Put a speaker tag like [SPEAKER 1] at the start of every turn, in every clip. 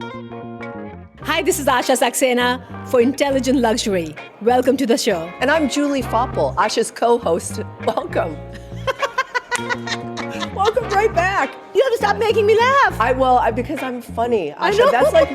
[SPEAKER 1] Hi, this is Asha Saxena for Intelligent Luxury. Welcome to the show.
[SPEAKER 2] And I'm Julie Faupel, Asha's co-host. Welcome. Welcome right back.
[SPEAKER 1] You have to stop making me laugh.
[SPEAKER 2] Because I'm funny, Asha.
[SPEAKER 1] I know.
[SPEAKER 2] That's like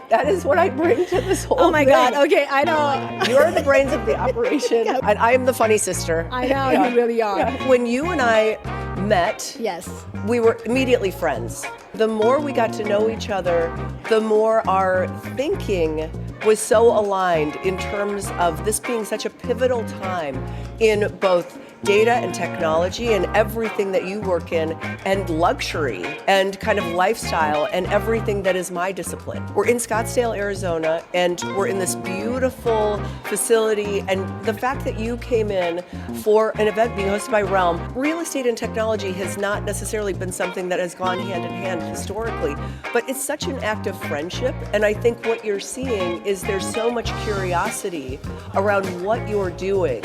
[SPEAKER 2] that is what I bring to this whole thing.
[SPEAKER 1] Oh my God, okay, I know.
[SPEAKER 2] You're the brains of the operation, and I am the funny sister.
[SPEAKER 1] I know, you really are.
[SPEAKER 2] Yeah. When you and I met,
[SPEAKER 1] Yes.
[SPEAKER 2] we were immediately friends. The more we got to know each other, the more our thinking was so aligned in terms of this being such a pivotal time in both data and technology and everything that you work in, and luxury and kind of lifestyle and everything that is my discipline. We're in Scottsdale, Arizona, and we're in this beautiful facility, and the fact that you came in for an event being hosted by Realm, real estate and technology has not necessarily been something that has gone hand in hand historically, but it's such an act of friendship, and I think what you're seeing is there's so much curiosity around what you're doing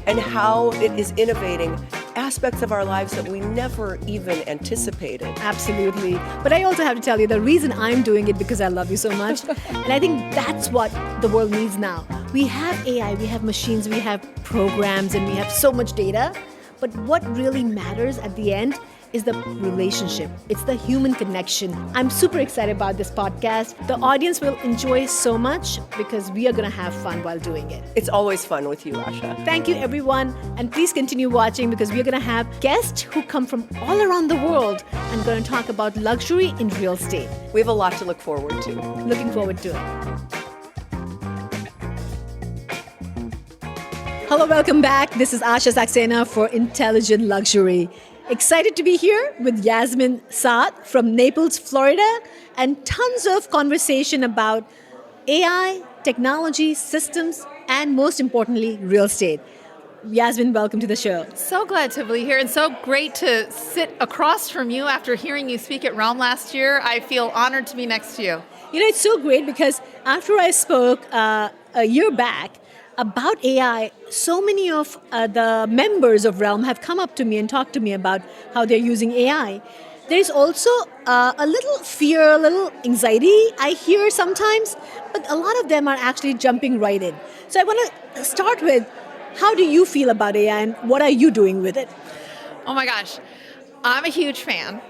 [SPEAKER 2] and how it is innovating aspects of our lives that we never even anticipated.
[SPEAKER 1] Absolutely. But I also have to tell you, the reason I'm doing it because I love you so much. And I think that's what the world needs now. We have AI, we have machines, we have programs, and we have so much data. But what really matters at the end is the relationship. It's the human connection. I'm super excited about this podcast. The audience will enjoy so much because we are going to have fun while doing it.
[SPEAKER 2] It's always fun with you, Asha.
[SPEAKER 1] Thank you, everyone. And please continue watching because we're going to have guests who come from all around the world and going to talk about luxury in real estate.
[SPEAKER 2] We have a lot to look forward to.
[SPEAKER 1] Looking forward to it. Hello, welcome back. This is Asha Saxena for Intelligent Luxury. Excited to be here with Yasmin Saad from Naples, Florida, and tons of conversation about AI, technology, systems, and most importantly, real estate. Yasmin, welcome to the show.
[SPEAKER 3] So glad to be here and so great to sit across from you after hearing you speak at Realm last year. I feel honored to be next to you.
[SPEAKER 1] You know, it's so great because after I spoke a year back about AI, so many of the members of Realm have come up to me and talked to me about how they're using AI. There's also a little fear, a little anxiety I hear sometimes, but a lot of them are actually jumping right in. So I want to start with, how do you feel about AI and what are you doing with it?
[SPEAKER 3] Oh my gosh, I'm a huge fan.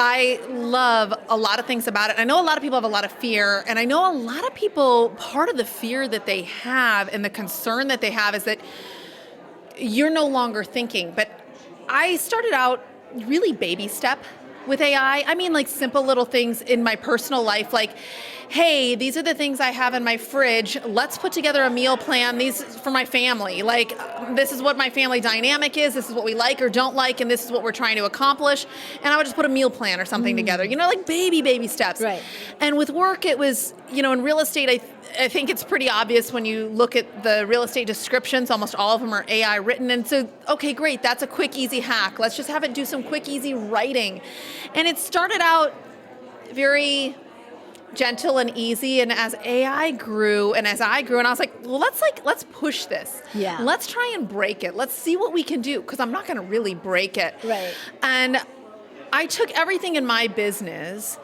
[SPEAKER 3] I love a lot of things about it. I know a lot of people have a lot of fear, and I know a lot of people, part of the fear that they have and the concern that they have is that you're no longer thinking. But I started out really baby step with AI. I mean, like simple little things in my personal life, like, hey, these are the things I have in my fridge. Let's put together a meal plan. These for my family. Like, this is what my family dynamic is. This is what we like or don't like, and this is what we're trying to accomplish. And I would just put a meal plan or something together. You know, like baby steps.
[SPEAKER 1] Right.
[SPEAKER 3] And with work, it was, you know, in real estate, I think it's pretty obvious when you look at the real estate descriptions, almost all of them are AI written. And so, okay, great, that's a quick, easy hack. Let's just have it do some quick, easy writing. And it started out very gentle and easy, and as AI grew and as I grew, and I was like, well, let's push this.
[SPEAKER 1] Yeah.
[SPEAKER 3] Let's try and break it. Let's see what we can do, because I'm not going to really break it.
[SPEAKER 1] Right.
[SPEAKER 3] And I took everything in my business.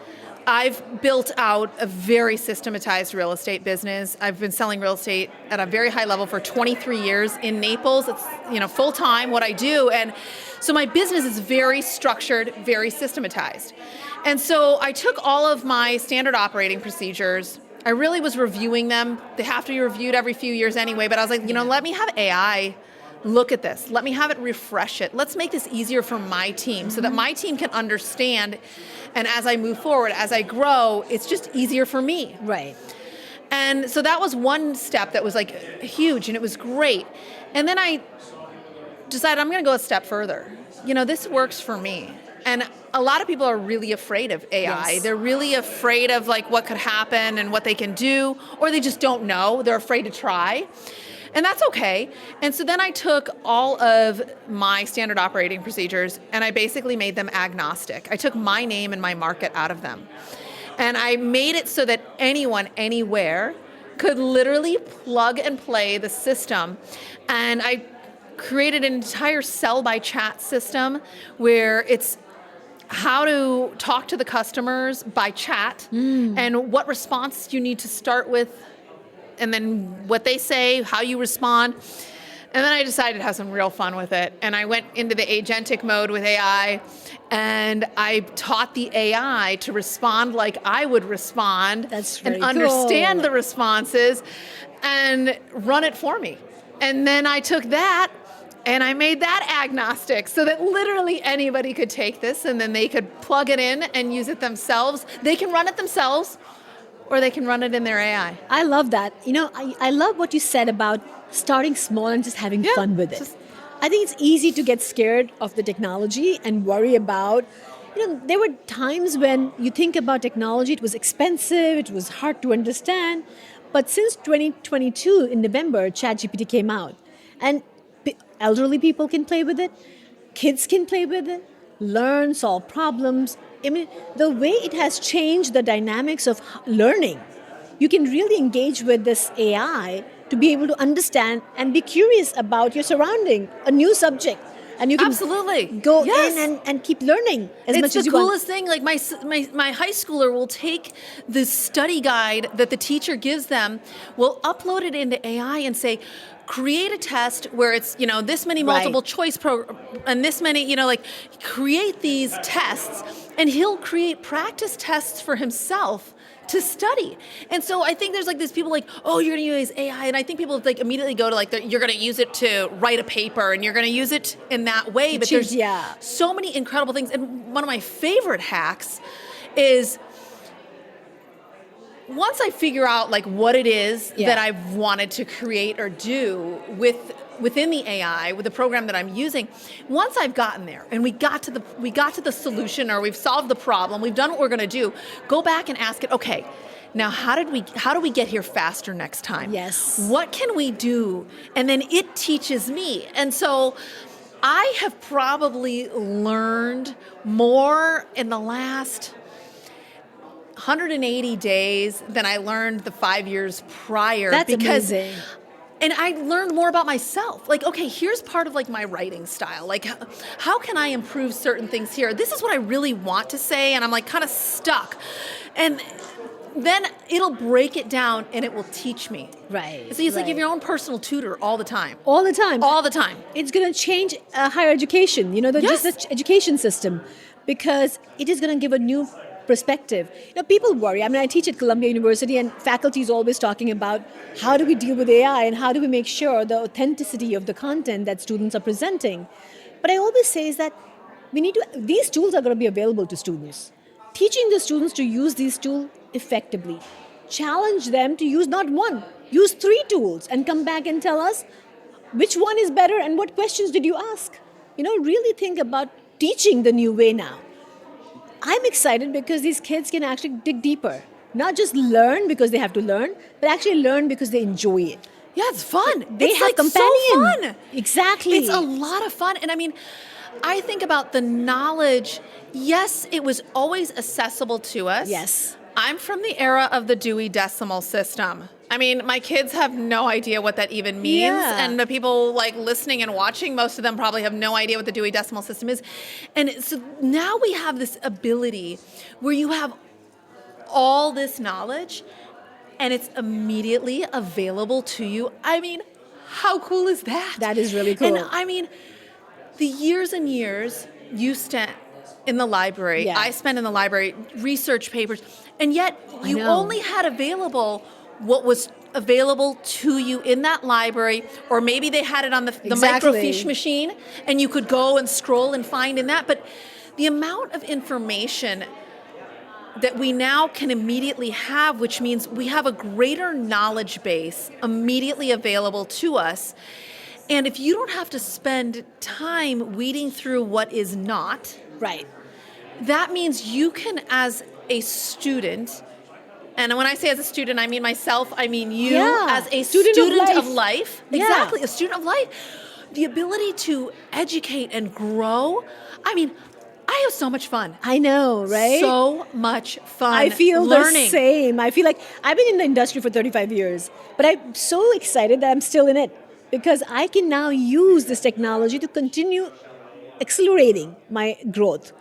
[SPEAKER 3] I've built out a very systematized real estate business. I've been selling real estate at a very high level for 23 years in Naples. It's, you know, full time what I do. And so my business is very structured, very systematized. And so I took all of my standard operating procedures. I really was reviewing them. They have to be reviewed every few years anyway, but I was like, you know, let me have AI look at this. Let me have it refresh it. Let's make this easier for my team so that my team can understand. And as I move forward, as I grow, it's just easier for me.
[SPEAKER 1] Right.
[SPEAKER 3] And so that was one step that was like huge, and it was great. And then I decided I'm going to go a step further. You know, this works for me. And a lot of people are really afraid of AI.
[SPEAKER 1] Yes.
[SPEAKER 3] They're really afraid of like what could happen and what they can do, or they just don't know. They're afraid to try. And that's okay. And so then I took all of my standard operating procedures and I basically made them agnostic. I took my name and my market out of them. And I made it so that anyone, anywhere, could literally plug and play the system. And I created an entire sell by chat system where it's how to talk to the customers by chat and what response you need to start with, and then what they say, how you respond. And then I decided to have some real fun with it. And I went into the agentic mode with AI, and I taught the AI to respond like I would respond.
[SPEAKER 1] That's very
[SPEAKER 3] and understand
[SPEAKER 1] cool.
[SPEAKER 3] the responses and run it for me. And then I took that and I made that agnostic so that literally anybody could take this and then they could plug it in and use it themselves. They can run it themselves, or they can run it in their AI.
[SPEAKER 1] I love that. I love what you said about starting small and just having fun with it. I think it's easy to get scared of the technology and worry about, there were times when you think about technology, it was expensive, it was hard to understand. But since 2022, in November, ChatGPT came out. And elderly people can play with it, kids can play with it, learn, solve problems. I mean, the way it has changed the dynamics of learning, you can really engage with this AI to be able to understand and be curious about your surrounding, a new subject. And you can
[SPEAKER 3] Absolutely
[SPEAKER 1] go in and keep learning as much as you want.
[SPEAKER 3] It's the coolest thing. Like my high schooler will take the study guide that the teacher gives them, will upload it into AI and say, create a test where it's, this many multiple choice and this many, create these tests, and he'll create practice tests for himself to study. And so I think there's these people oh, you're going to use AI, and I think people immediately go to you're going to use it to write a paper and you're going to use it in that way. But there's so many incredible things. And one of my favorite hacks is, once I figure out what it is that I've wanted to create or do within the AI, with the program that I'm using, once I've gotten there and we got to the solution, or we've solved the problem, we've done what we're going to do, go back and ask it, okay, now how do we get here faster next time?
[SPEAKER 1] Yes.
[SPEAKER 3] What can we do? And then it teaches me. And so I have probably learned more in the last 180 days than I learned the 5 years prior.
[SPEAKER 1] That's amazing.
[SPEAKER 3] And I learned more about myself. Okay, here's part of my writing style. How can I improve certain things here? This is what I really want to say, and I'm kind of stuck. And then it'll break it down and it will teach me.
[SPEAKER 1] Right.
[SPEAKER 3] So it's like you have your own personal tutor all the time.
[SPEAKER 1] All the time.
[SPEAKER 3] All the time.
[SPEAKER 1] It's going to change higher education, just the education system, because it is going to give a new perspective. People worry. I teach at Columbia University, and faculty is always talking about how do we deal with AI and how do we make sure the authenticity of the content that students are presenting. But I always say is that these tools are going to be available to students. Teaching the students to use these tools effectively. Challenge them to use not one, use 3 tools, and come back and tell us which one is better and what questions did you ask. Really think about teaching the new way now. I'm excited because these kids can actually dig deeper. Not just learn because they have to learn, but actually learn because they enjoy it.
[SPEAKER 3] Yeah, it's fun.
[SPEAKER 1] They have companion.
[SPEAKER 3] So fun.
[SPEAKER 1] Exactly.
[SPEAKER 3] It's a lot of fun. And I think about the knowledge. Yes, it was always accessible to us.
[SPEAKER 1] Yes.
[SPEAKER 3] I'm from the era of the Dewey Decimal System. My kids have no idea what that even means.
[SPEAKER 1] Yeah.
[SPEAKER 3] And the people listening and watching, most of them probably have no idea what the Dewey Decimal System is. And so now we have this ability where you have all this knowledge and it's immediately available to you. How cool is that?
[SPEAKER 1] That is really cool.
[SPEAKER 3] And the years and years you spent in the library, I spent in the library, research papers, and yet you only had available what was available to you in that library, or maybe they had it on the microfiche machine, and you could go and scroll and find in that. But the amount of information that we now can immediately have, which means we have a greater knowledge base immediately available to us. And if you don't have to spend time weeding through what is not,
[SPEAKER 1] right,
[SPEAKER 3] that means you can, as a student, and when I say as a student, I mean myself, I mean you, as a student of life. Exactly, a student of life. The ability to educate and grow. I have so much fun.
[SPEAKER 1] I know, right?
[SPEAKER 3] So much fun.
[SPEAKER 1] I feel
[SPEAKER 3] learning.
[SPEAKER 1] the same. I feel like I've been in the industry for 35 years, but I'm so excited that I'm still in it because I can now use this technology to continue accelerating my growth.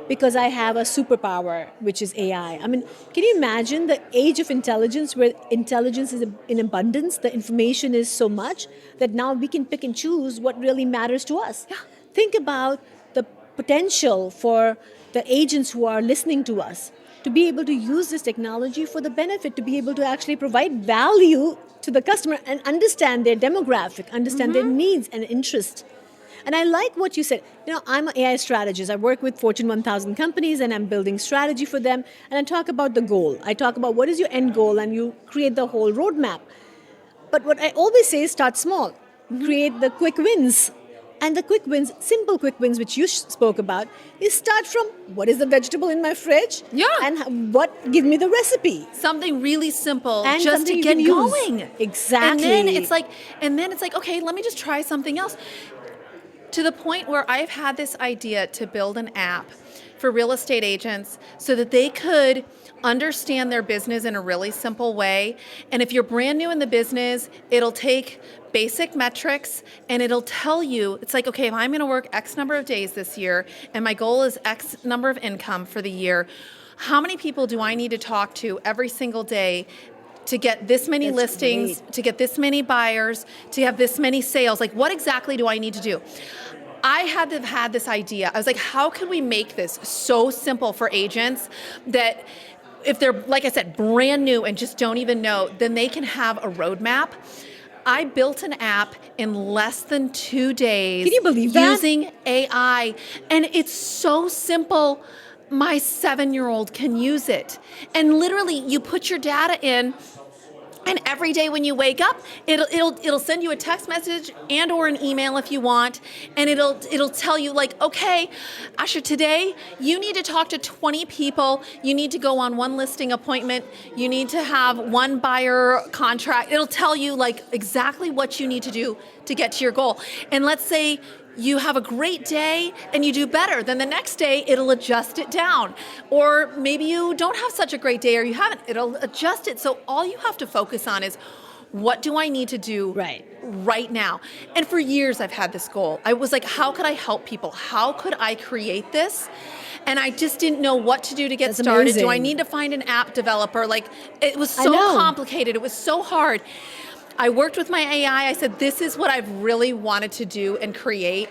[SPEAKER 1] because I have a superpower, which is AI. I mean, can you imagine the age of intelligence where intelligence is in abundance, the information is so much that now we can pick and choose what really matters to us?
[SPEAKER 3] Yeah.
[SPEAKER 1] Think about the potential for the agents who are listening to us to be able to use this technology for the benefit, to be able to actually provide value to the customer and understand their demographic, understand their needs and interests. And I like what you said. I'm an AI strategist. I work with Fortune 1000 companies and I'm building strategy for them. And I talk about the goal. I talk about what is your end goal and you create the whole roadmap. But what I always say is start small. Create the quick wins. And the quick wins, simple quick wins, which you spoke about, is start from what is the vegetable in my fridge?
[SPEAKER 3] Yeah.
[SPEAKER 1] And give me the recipe.
[SPEAKER 3] Something really simple
[SPEAKER 1] And
[SPEAKER 3] just
[SPEAKER 1] something
[SPEAKER 3] to
[SPEAKER 1] you
[SPEAKER 3] get
[SPEAKER 1] can use.
[SPEAKER 3] going.
[SPEAKER 1] Exactly.
[SPEAKER 3] And then it's like, okay, let me just try something else. To the point where I've had this idea to build an app for real estate agents so that they could understand their business in a really simple way. And if you're brand new in the business, it'll take basic metrics and it'll tell you, it's like, okay, if I'm going to work X number of days this year and my goal is X number of income for the year, how many people do I need to talk to every single day to get this many
[SPEAKER 1] That's
[SPEAKER 3] listings,
[SPEAKER 1] great.
[SPEAKER 3] to get this many buyers, to have this many sales? Like, what exactly do I need to do? I had to have had this idea. I was like, how can we make this so simple for agents that if they're, like I said, brand new and just don't even know, then they can have a roadmap. I built an app in less than 2 days.
[SPEAKER 1] Can you believe that?
[SPEAKER 3] Using AI. And it's so simple. My 7-year-old can use it. And literally, you put your data in, and every day when you wake up, it'll send you a text message and or an email if you want, and it'll tell you like, okay, Asha, today you need to talk to 20 people, you need to go on one listing appointment, you need to have one buyer contract. It'll tell you like exactly what you need to do to get to your goal. And let's say you have a great day and you do better, then the next day it'll adjust it down. Or maybe you don't have such a great day or you haven't, it'll adjust it. So all you have to focus on is what do I need to do right now? And for years I've had this goal. I was like, how could I help people? How could I create this? And I just didn't know what to do to get started.
[SPEAKER 1] Amazing.
[SPEAKER 3] Do I need to find an app developer? Like, it was so complicated. It was so hard. I worked with my AI. I said, this is what I've really wanted to do and create.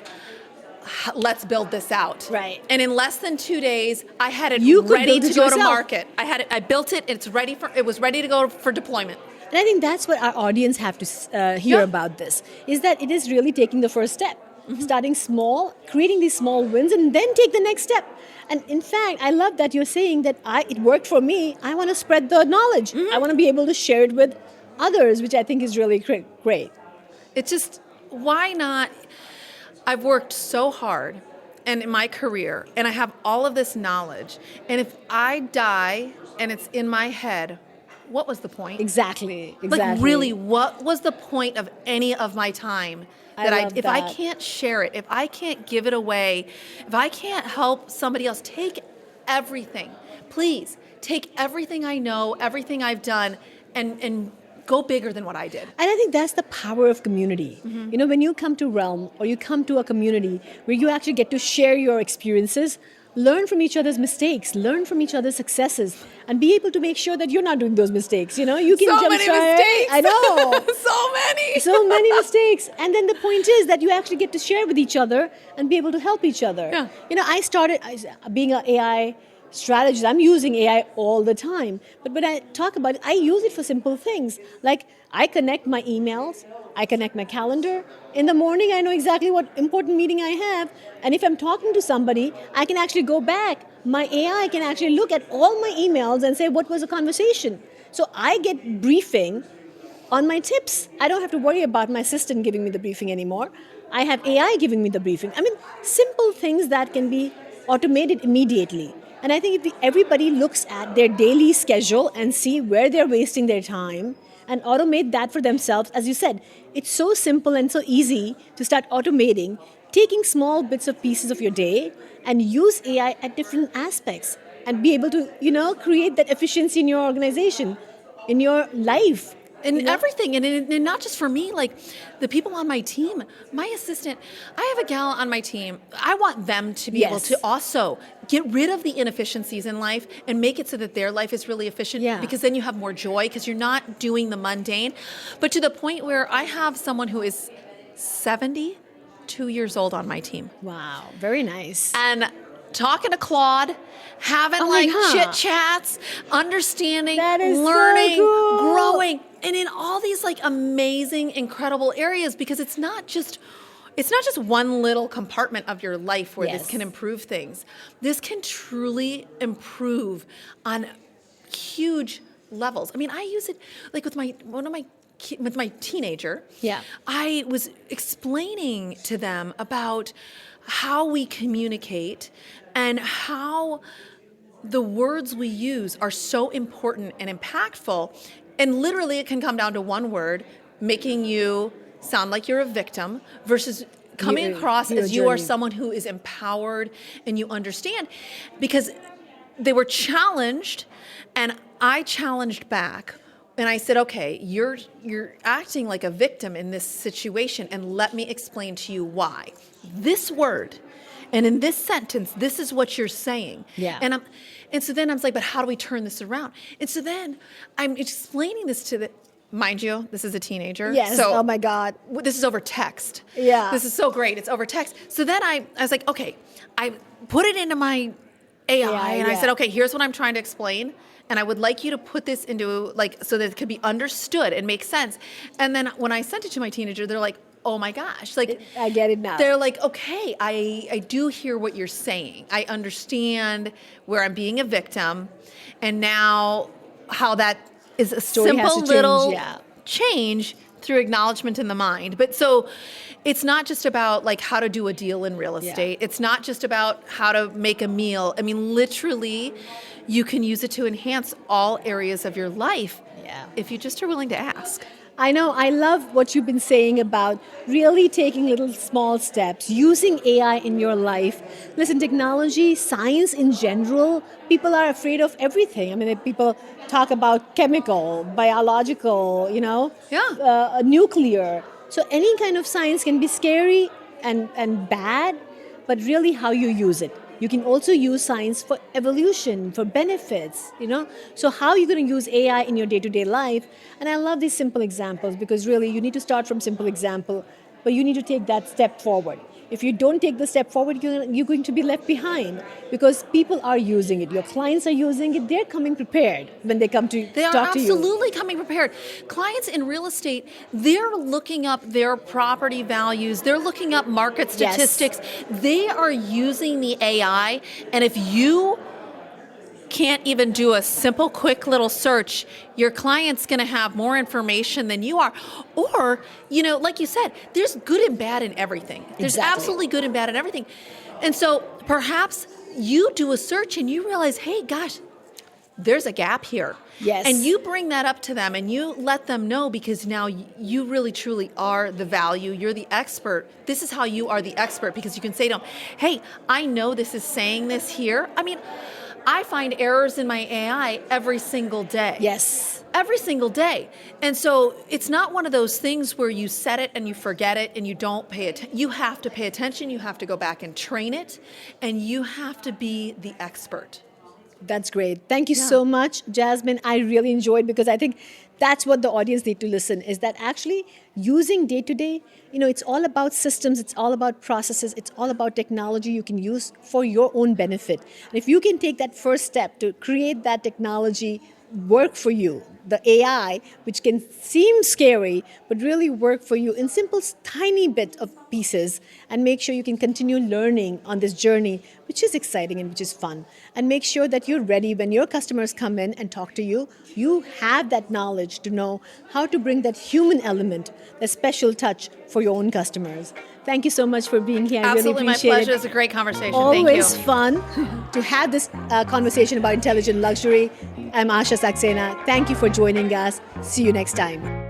[SPEAKER 3] Let's build this out.
[SPEAKER 1] Right.
[SPEAKER 3] And in less than 2 days, I had it
[SPEAKER 1] You could
[SPEAKER 3] ready
[SPEAKER 1] build
[SPEAKER 3] to
[SPEAKER 1] it
[SPEAKER 3] go to
[SPEAKER 1] yourself.
[SPEAKER 3] market. I built it. It was ready to go for deployment.
[SPEAKER 1] And I think that's what our audience have to hear
[SPEAKER 3] Yeah.
[SPEAKER 1] about this, is that it is really taking the first step. Starting small, creating these small wins, and then take the next step. And in fact, I love that you're saying that it worked for me. I want to spread the knowledge. I want to be able to share it with others, which I think is really great.
[SPEAKER 3] It's just, why not? I've worked so hard and in my career, and I have all of this knowledge. And if I die and it's in my head, what was the point?
[SPEAKER 1] Exactly.
[SPEAKER 3] Like, really, what was the point of any of my time? If I can't share it, if I can't give it away, if I can't help somebody else, take everything. Please, take everything I know, everything I've done, and go bigger than what I did.
[SPEAKER 1] And I think that's the power of community. When you come to Realm or you come to a community where you actually get to share your experiences, learn from each other's mistakes, learn from each other's successes, and be able to make sure that you're not doing those mistakes. You can
[SPEAKER 3] So
[SPEAKER 1] jump
[SPEAKER 3] many
[SPEAKER 1] start.
[SPEAKER 3] mistakes.
[SPEAKER 1] I know. So many mistakes. And then the point is that you actually get to share with each other and be able to help each other.
[SPEAKER 3] Yeah.
[SPEAKER 1] I started being an AI strategist. I'm using AI all the time. But when I talk about it, I use it for simple things. Like, I connect my emails, I connect my calendar. In the morning, I know exactly what important meeting I have. And if I'm talking to somebody, I can actually go back. My AI can actually look at all my emails and say, what was the conversation? So I get briefing on my tips. I don't have to worry about my assistant giving me the briefing anymore. I have AI giving me the briefing. I mean, simple things that can be automated immediately. And I think if everybody looks at their daily schedule and see where they're wasting their time and automate that for themselves, as you said, it's so simple and so easy to start automating, taking small bits of pieces of your day and use AI at different aspects and be able to, create that efficiency in your organization, in your life.
[SPEAKER 3] And everything, and not just for me, like the people on my team, my assistant, I have a gal on my team. I want them to be able to also get rid of the inefficiencies in life and make it so that their life is really efficient, because then you have more joy because you're not doing the mundane. But to the point where I have someone who is 72 years old on my team.
[SPEAKER 1] Wow, very nice.
[SPEAKER 3] And talking to Claude, having chit chats, understanding, learning,
[SPEAKER 1] so cool.
[SPEAKER 3] growing, and in all these like amazing, incredible areas, because it's not just one little compartment of your life where this can improve things. This can truly improve on huge levels. I mean, I use it like with my teenager.
[SPEAKER 1] Yeah.
[SPEAKER 3] I was explaining to them about how we communicate and how the words we use are so important and impactful. And literally it can come down to one word, making you sound like you're a victim versus coming across as you are someone who is empowered and you understand. Because they were challenged and I challenged back. And I said, okay, you're acting like a victim in this situation, and let me explain to you why. This word, and in this sentence, this is what you're saying.
[SPEAKER 1] Yeah.
[SPEAKER 3] And so then I was like, but how do we turn this around? And so then I'm explaining this to mind you, this is a teenager.
[SPEAKER 1] Yes,
[SPEAKER 3] so
[SPEAKER 1] oh my God.
[SPEAKER 3] This is over text.
[SPEAKER 1] Yeah.
[SPEAKER 3] This is so great, it's over text. So then I was like, okay, I put it into my AI, and I said, okay, here's what I'm trying to explain. And I would like you to put this into so that it could be understood and make sense. And then when I sent it to my teenager, they're like, oh my gosh,
[SPEAKER 1] I get it now.
[SPEAKER 3] They're like, okay, I do hear what you're saying. I understand where I'm being a victim, and now how that is a simple little change through acknowledgement in the mind. But so it's not just about like how to do a deal in real estate. It's not just about how to make a meal. I mean, literally, you can use it to enhance all areas of your life if you just are willing to ask.
[SPEAKER 1] I know. I love what you've been saying about really taking little small steps, using AI in your life. Listen, technology, science in general, people are afraid of everything. I mean, people talk about chemical, biological, nuclear. So any kind of science can be scary and bad, but really how you use it. You can also use science for evolution, for benefits, So how are you going to use AI in your day-to-day life? And I love these simple examples because really you need to start from simple example, but you need to take that step forward. If you don't take the step forward, you're going to be left behind because people are using it. Your clients are using it. They're coming prepared when they come to talk to you.
[SPEAKER 3] They are absolutely coming prepared. Clients in real estate, they're looking up their property values. They're looking up market statistics. They are using the AI. And if you can't even do a simple, quick little search, your client's going to have more information than you are. Or, like you said, there's good and bad in everything. There's absolutely good and bad in everything. And so perhaps you do a search and you realize, hey, gosh, there's a gap here.
[SPEAKER 1] Yes.
[SPEAKER 3] And you bring that up to them and you let them know because now you really truly are the value. You're the expert. This is how you are the expert because you can say to them, hey, I know this is saying this here. I mean, I find errors in my AI every single day.
[SPEAKER 1] Yes.
[SPEAKER 3] Every single day. And so it's not one of those things where you set it and you forget it and you don't pay attention. You have to pay attention. You have to go back and train it. And you have to be the expert.
[SPEAKER 1] That's great. Thank you so much, Jasmine. I really enjoyed because I think that's what the audience need to listen is that actually using day to day, it's all about systems, it's all about processes, it's all about technology you can use for your own benefit. And if you can take that first step to create that technology work for you, the AI, which can seem scary, but really work for you in simple, tiny bit of pieces and make sure you can continue learning on this journey, which is exciting and which is fun. And make sure that you're ready when your customers come in and talk to you, you have that knowledge to know how to bring that human element, that special touch for your own customers. Thank you so much for being here. I
[SPEAKER 3] Absolutely,
[SPEAKER 1] really appreciate
[SPEAKER 3] my pleasure.
[SPEAKER 1] it.
[SPEAKER 3] It's a great conversation.
[SPEAKER 1] Always
[SPEAKER 3] Thank you.
[SPEAKER 1] fun to have this conversation about intelligent luxury. I'm Asha Saxena. Thank you for joining us. See you next time.